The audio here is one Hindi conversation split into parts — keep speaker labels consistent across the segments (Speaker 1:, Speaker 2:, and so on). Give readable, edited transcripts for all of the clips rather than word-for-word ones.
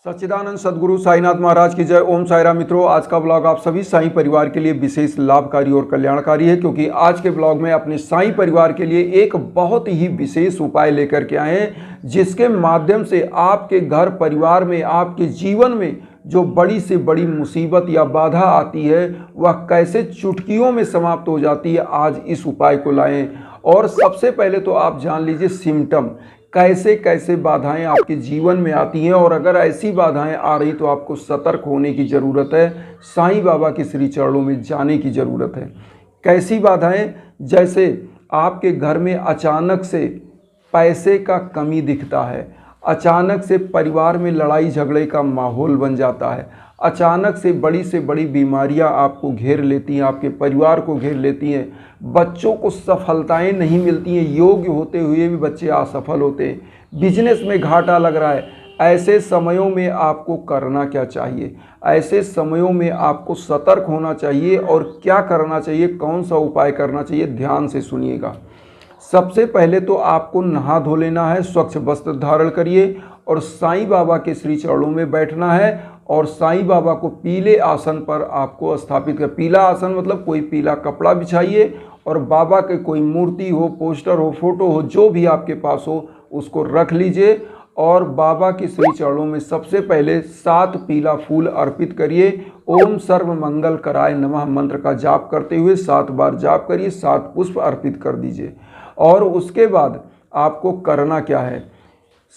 Speaker 1: सच्चिदानंद सदगुरु साईनाथ महाराज की जय। ओम साईराम। मित्रों, आज का ब्लॉग आप सभी साईं परिवार के लिए विशेष लाभकारी और कल्याणकारी है, क्योंकि आज के ब्लॉग में अपने साईं परिवार के लिए एक बहुत ही विशेष उपाय लेकर के आए हैं, जिसके माध्यम से आपके घर परिवार में, आपके जीवन में जो बड़ी से बड़ी मुसीबत या बाधा आती है वह कैसे चुटकियों में समाप्त हो जाती है। आज इस उपाय को लाएं। और सबसे पहले तो आप जान लीजिए सिम्टम, कैसे कैसे बाधाएं आपके जीवन में आती हैं, और अगर ऐसी बाधाएं आ रही तो आपको सतर्क होने की ज़रूरत है, साईं बाबा के श्री चरणों में जाने की ज़रूरत है। कैसी बाधाएं? जैसे आपके घर में अचानक से पैसे का कमी दिखता है, अचानक से परिवार में लड़ाई झगड़े का माहौल बन जाता है, अचानक से बड़ी बीमारियां आपको घेर लेती हैं, आपके परिवार को घेर लेती हैं, बच्चों को सफलताएं नहीं मिलती हैं, योग्य होते हुए भी बच्चे असफल होते हैं, बिजनेस में घाटा लग रहा है। ऐसे समयों में आपको करना क्या चाहिए? ऐसे समयों में आपको सतर्क होना चाहिए। और क्या करना चाहिए, कौन सा उपाय करना चाहिए, ध्यान से सुनिएगा। सबसे पहले तो आपको नहा धो लेना है, स्वच्छ वस्त्र धारण करिए और साईं बाबा के श्री चरणों में बैठना है, और साईं बाबा को पीले आसन पर आपको स्थापित कर, पीला आसन मतलब कोई पीला कपड़ा बिछाइए, और बाबा के कोई मूर्ति हो, पोस्टर हो, फोटो हो, जो भी आपके पास हो उसको रख लीजिए, और बाबा के श्री चरणों में सबसे पहले 7 पीला फूल अर्पित करिए। ओम सर्व मंगल कराय नमः मंत्र का जाप करते हुए 7 बार जाप करिए, 7 पुष्प अर्पित कर दीजिए। और उसके बाद आपको करना क्या है,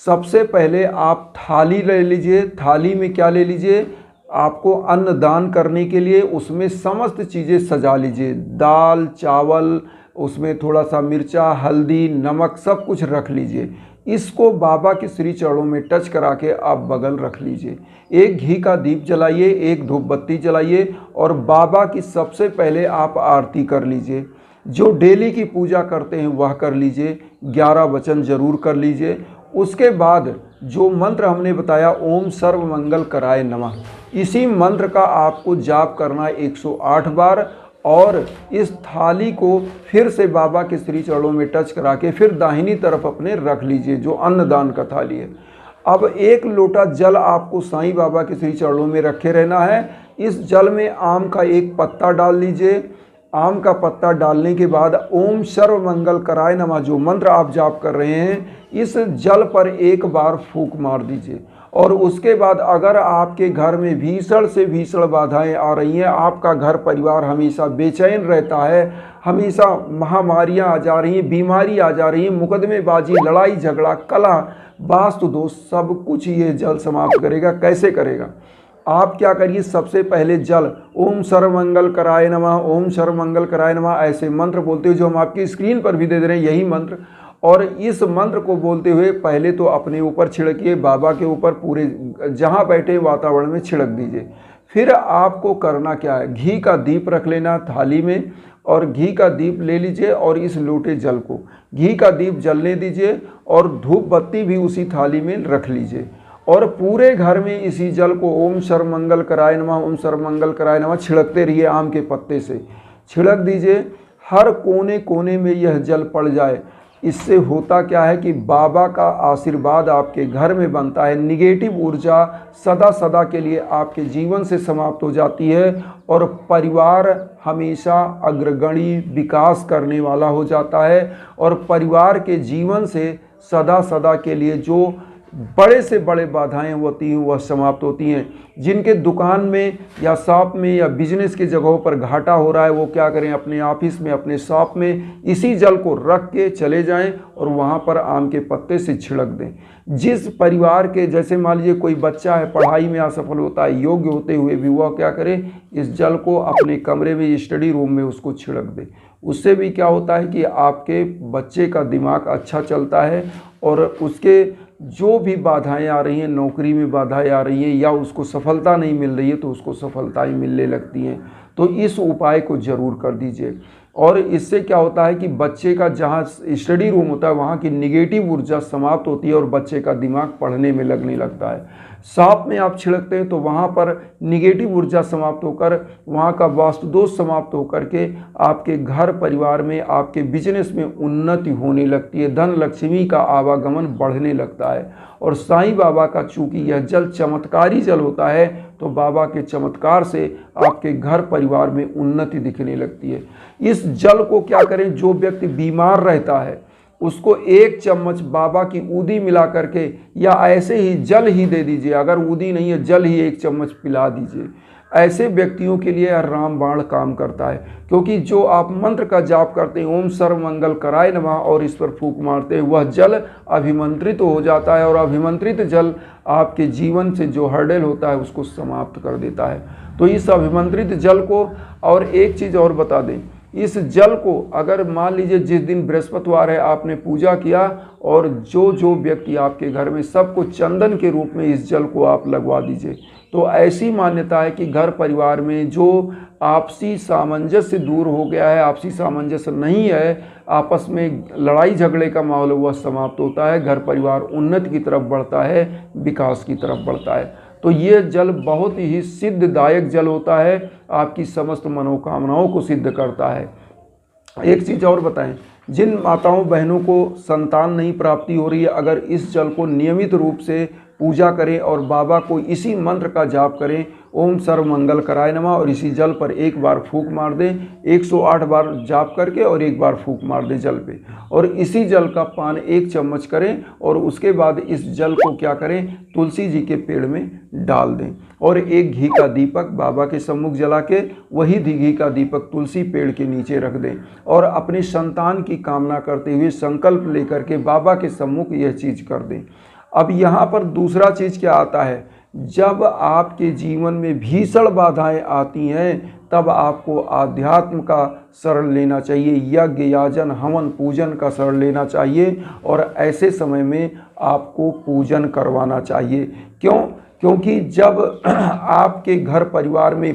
Speaker 1: सबसे पहले आप थाली ले लीजिए। थाली में क्या ले लीजिए, आपको अन्न दान करने के लिए उसमें समस्त चीज़ें सजा लीजिए, दाल चावल, उसमें थोड़ा सा मिर्चा, हल्दी, नमक, सब कुछ रख लीजिए। इसको बाबा के श्री चरणों में टच करा के आप बगल रख लीजिए। एक घी का दीप जलाइए, एक धूप बत्ती जलाइए, और बाबा की सबसे पहले आप आरती कर लीजिए। जो डेली की पूजा करते हैं वह कर लीजिए, 11 वचन जरूर कर लीजिए। उसके बाद जो मंत्र हमने बताया, ओम सर्व मंगल कराय नमः, इसी मंत्र का आपको जाप करना है 108 बार। और इस थाली को फिर से बाबा के श्री चरणों में टच करा के फिर दाहिनी तरफ अपने रख लीजिए, जो अन्नदान का थाली है। अब 1 लोटा जल आपको साईं बाबा के श्री चरणों में रखे रहना है। इस जल में आम का एक पत्ता डाल लीजिए। आम का पत्ता डालने के बाद ओम सर्व मंगल कराय नमः जो मंत्र आप जाप कर रहे हैं, इस जल पर एक बार फूंक मार दीजिए। और उसके बाद अगर आपके घर में भीषण से भीषण बाधाएं आ रही हैं, आपका घर परिवार हमेशा बेचैन रहता है, हमेशा महामारियां आ जा रही हैं, बीमारी आ जा रही है, मुकदमेबाजी, लड़ाई झगड़ा, कलह, वास्तु दोष, सब कुछ ये जल समाप्त करेगा। कैसे करेगा? आप क्या करिए, सबसे पहले जल ओम सर्व मंगल कराय नमः, ओम सर्व मंगल कराय नमः, ऐसे मंत्र बोलते हुए, जो हम आपकी स्क्रीन पर भी दे रहे हैं यही मंत्र, और इस मंत्र को बोलते हुए पहले तो अपने ऊपर छिड़किए, बाबा के ऊपर, पूरे जहाँ बैठे वातावरण में छिड़क दीजिए। फिर आपको करना क्या है, घी का दीप रख लेना थाली में, और घी का दीप ले लीजिए और इस लोटे जल को घी का दीप जलने दीजिए, और धूप बत्ती भी उसी थाली में रख लीजिए, और पूरे घर में इसी जल को ओम सर्व मंगल कराय नमः, ओम सर्व मंगल कराय नमः छिड़कते रहिए। आम के पत्ते से छिड़क दीजिए, हर कोने कोने में यह जल पड़ जाए। इससे होता क्या है कि बाबा का आशीर्वाद आपके घर में बनता है, निगेटिव ऊर्जा सदा सदा के लिए आपके जीवन से समाप्त हो जाती है, और परिवार हमेशा अग्रगणी विकास करने वाला हो जाता है, और परिवार के जीवन से सदा सदा के लिए जो बड़े से बड़े बाधाएं होती हैं वह समाप्त होती हैं। जिनके दुकान में या शॉप में या बिजनेस की जगहों पर घाटा हो रहा है, वो क्या करें, अपने ऑफिस में, अपने शॉप में इसी जल को रख के चले जाएं और वहाँ पर आम के पत्ते से छिड़क दें। जिस परिवार के, जैसे मान लीजिए कोई बच्चा है, पढ़ाई में असफल होता है, योग्य होते हुए भी, वह क्या करे, इस जल को अपने कमरे में, स्टडी रूम में उसको छिड़क दे। उससे भी क्या होता है कि आपके बच्चे का दिमाग अच्छा चलता है, और उसके जो भी बाधाएं आ रही हैं, नौकरी में बाधाएं आ रही हैं, या उसको सफलता नहीं मिल रही है, तो उसको सफलताएं मिलने लगती हैं। तो इस उपाय को ज़रूर कर दीजिए। और इससे क्या होता है कि बच्चे का जहाँ स्टडी रूम होता है वहाँ की निगेटिव ऊर्जा समाप्त होती है और बच्चे का दिमाग पढ़ने में लगने लगता है। सांप में आप छिड़कते हैं तो वहाँ पर निगेटिव ऊर्जा समाप्त होकर वहाँ का वास्तु दोष समाप्त होकर के आपके घर परिवार में, आपके बिजनेस में उन्नति होने लगती है, धन लक्ष्मी का आवागमन बढ़ने लगता है। और साईं बाबा का चूंकि यह जल चमत्कारी जल होता है तो बाबा के चमत्कार से आपके घर परिवार में उन्नति दिखने लगती है। इस जल को क्या करें, जो व्यक्ति बीमार रहता है उसको 1 चम्मच बाबा की ऊदी मिला करके या ऐसे ही जल ही दे दीजिए, अगर ऊदी नहीं है जल ही 1 चम्मच पिला दीजिए। ऐसे व्यक्तियों के लिए रामबाण काम करता है, क्योंकि जो आप मंत्र का जाप करते हैं ओम सर्वमंगल कराय नमः और इस पर फूंक मारते हैं, वह जल अभिमंत्रित हो जाता है और अभिमंत्रित जल आपके जीवन से जो हर्डल होता है उसको समाप्त कर देता है। तो इस अभिमंत्रित जल को, और एक चीज़ और बता दें, इस जल को अगर मान लीजिए जिस दिन बृहस्पतिवार है आपने पूजा किया और जो व्यक्ति आपके घर में, सबको चंदन के रूप में इस जल को आप लगवा दीजिए। तो ऐसी मान्यता है कि घर परिवार में जो आपसी सामंजस्य दूर हो गया है, आपसी सामंजस्य नहीं है, आपस में लड़ाई झगड़े का माहौल वह समाप्त होता है, घर परिवार उन्नति की तरफ बढ़ता है, विकास की तरफ बढ़ता है। तो ये जल बहुत ही सिद्धदायक जल होता है, आपकी समस्त मनोकामनाओं को सिद्ध करता है। एक चीज़ और बताएं, जिन माताओं बहनों को संतान नहीं प्राप्ति हो रही है, अगर इस जल को नियमित रूप से पूजा करें और बाबा को इसी मंत्र का जाप करें, ओम सर्वमंगल कराय नमः, और इसी जल पर एक बार फूंक मार दें, 108 बार जाप करके और एक बार फूंक मार दें जल पे, और इसी जल का पान 1 चम्मच करें और उसके बाद इस जल को क्या करें, तुलसी जी के पेड़ में डाल दें और एक घी का दीपक बाबा के सम्मुख जला के वही घी का दीपक तुलसी पेड़ के नीचे रख दें और अपने संतान की कामना करते हुए संकल्प लेकर के बाबा के सम्मुख यह चीज़ कर दें। अब यहाँ पर दूसरा चीज़ क्या आता है, जब आपके जीवन में भीषण बाधाएं आती हैं तब आपको आध्यात्म का शरण लेना चाहिए, यज्ञ याजन हवन पूजन का शरण लेना चाहिए और ऐसे समय में आपको पूजन करवाना चाहिए। क्यों? क्योंकि जब आपके घर परिवार में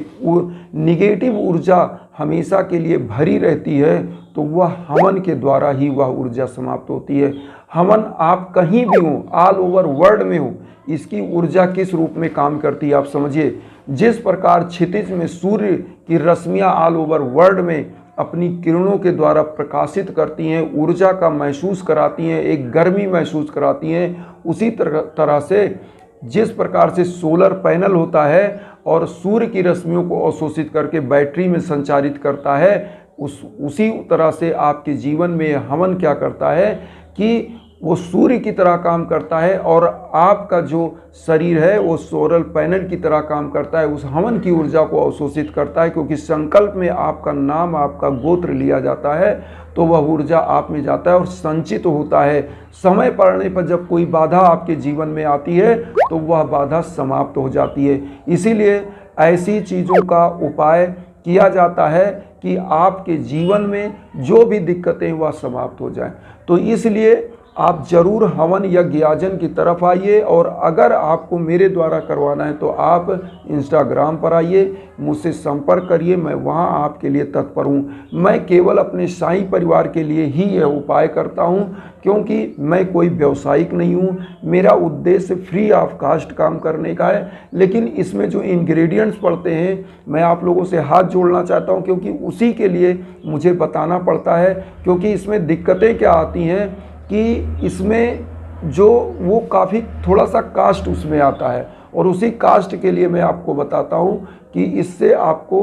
Speaker 1: निगेटिव ऊर्जा हमेशा के लिए भरी रहती है तो वह हवन के द्वारा ही वह ऊर्जा समाप्त होती है। हवन आप कहीं भी हो, ऑल ओवर वर्ल्ड में हो, इसकी ऊर्जा किस रूप में काम करती है आप समझिए। जिस प्रकार क्षितिज में सूर्य की रश्मियाँ ऑल ओवर वर्ल्ड में अपनी किरणों के द्वारा प्रकाशित करती हैं, ऊर्जा का महसूस कराती हैं, एक गर्मी महसूस कराती हैं, उसी तरह से जिस प्रकार से सोलर पैनल होता है और सूर्य की रश्मियों को अवशोषित करके बैटरी में संचारित करता है, उसी तरह से आपके जीवन में हवन क्या करता है कि वो सूर्य की तरह काम करता है और आपका जो शरीर है वो सोलर पैनल की तरह काम करता है, उस हवन की ऊर्जा को अवशोषित करता है। क्योंकि संकल्प में आपका नाम, आपका गोत्र लिया जाता है तो वह ऊर्जा आप में जाता है और संचित होता है। समय पड़ने पर जब कोई बाधा आपके जीवन में आती है तो वह बाधा समाप्त हो जाती है। इसीलिए ऐसी चीज़ों का उपाय किया जाता है कि आपके जीवन में जो भी दिक्कतें वह समाप्त हो जाएं। तो इसलिए आप जरूर हवन यज्ञ याजन की तरफ आइए और अगर आपको मेरे द्वारा करवाना है तो आप इंस्टाग्राम पर आइए, मुझसे संपर्क करिए, मैं वहां आपके लिए तत्पर हूं। मैं केवल अपने साईं परिवार के लिए ही यह उपाय करता हूं क्योंकि मैं कोई व्यावसायिक नहीं हूं। मेरा उद्देश्य फ्री ऑफ कास्ट काम करने का है, लेकिन इसमें जो इंग्रेडिएंट्स पड़ते हैं मैं आप लोगों से हाथ जोड़ना चाहता हूं क्योंकि उसी के लिए मुझे बताना पड़ता है। क्योंकि इसमें दिक्कतें क्या आती हैं कि इसमें जो वो काफ़ी थोड़ा सा कास्ट उसमें आता है और उसी कास्ट के लिए मैं आपको बताता हूँ कि इससे आपको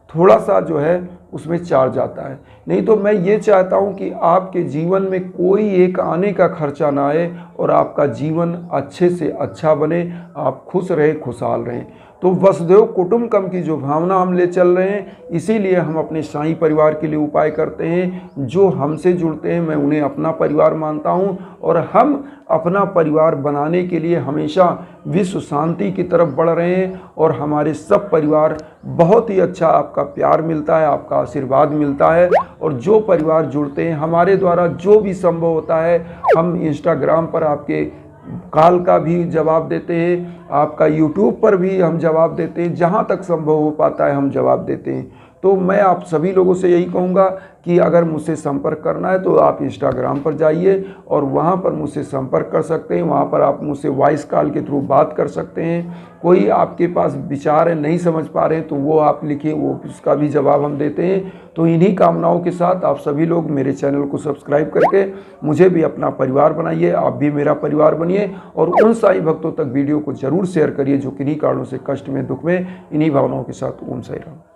Speaker 1: थोड़ा सा जो है उसमें चार्ज आता है। नहीं तो मैं ये चाहता हूँ कि आपके जीवन में कोई एक आने का खर्चा ना आए और आपका जीवन अच्छे से अच्छा बने, आप खुश रहें, खुशहाल रहें। तो वसुधैव कुटुंबकम की जो भावना हम ले चल रहे हैं, इसीलिए हम अपने साईं परिवार के लिए उपाय करते हैं। जो हमसे जुड़ते हैं मैं उन्हें अपना परिवार मानता हूं और हम अपना परिवार बनाने के लिए हमेशा विश्व शांति की तरफ बढ़ रहे हैं और हमारे सब परिवार बहुत ही अच्छा, आपका प्यार मिलता है, आपका आशीर्वाद मिलता है। और जो परिवार जुड़ते हैं हमारे द्वारा जो भी संभव होता है, हम इंस्टाग्राम पर आपके कॉल का भी जवाब देते हैं, आपका यूट्यूब पर भी हम जवाब देते हैं, जहाँ तक संभव हो पाता है हम जवाब देते हैं। तो मैं आप सभी लोगों से यही कहूँगा कि अगर मुझसे संपर्क करना है तो आप इंस्टाग्राम पर जाइए और वहाँ पर मुझसे संपर्क कर सकते हैं। वहाँ पर आप मुझसे वॉइस कॉल के थ्रू बात कर सकते हैं। कोई आपके पास विचार है, नहीं समझ पा रहे हैं, तो वो आप लिखिए, वो उसका भी जवाब हम देते हैं। तो इन्हीं कामनाओं के साथ आप सभी लोग मेरे चैनल को सब्सक्राइब करके मुझे भी अपना परिवार बनाइए, आप भी मेरा परिवार बनिए और उन साईं भक्तों तक वीडियो को जरूर शेयर करिए जो किन्हीं कारणों से कष्ट में, दुख में, इन्हीं भावनाओं के साथ। ओम साईं राम।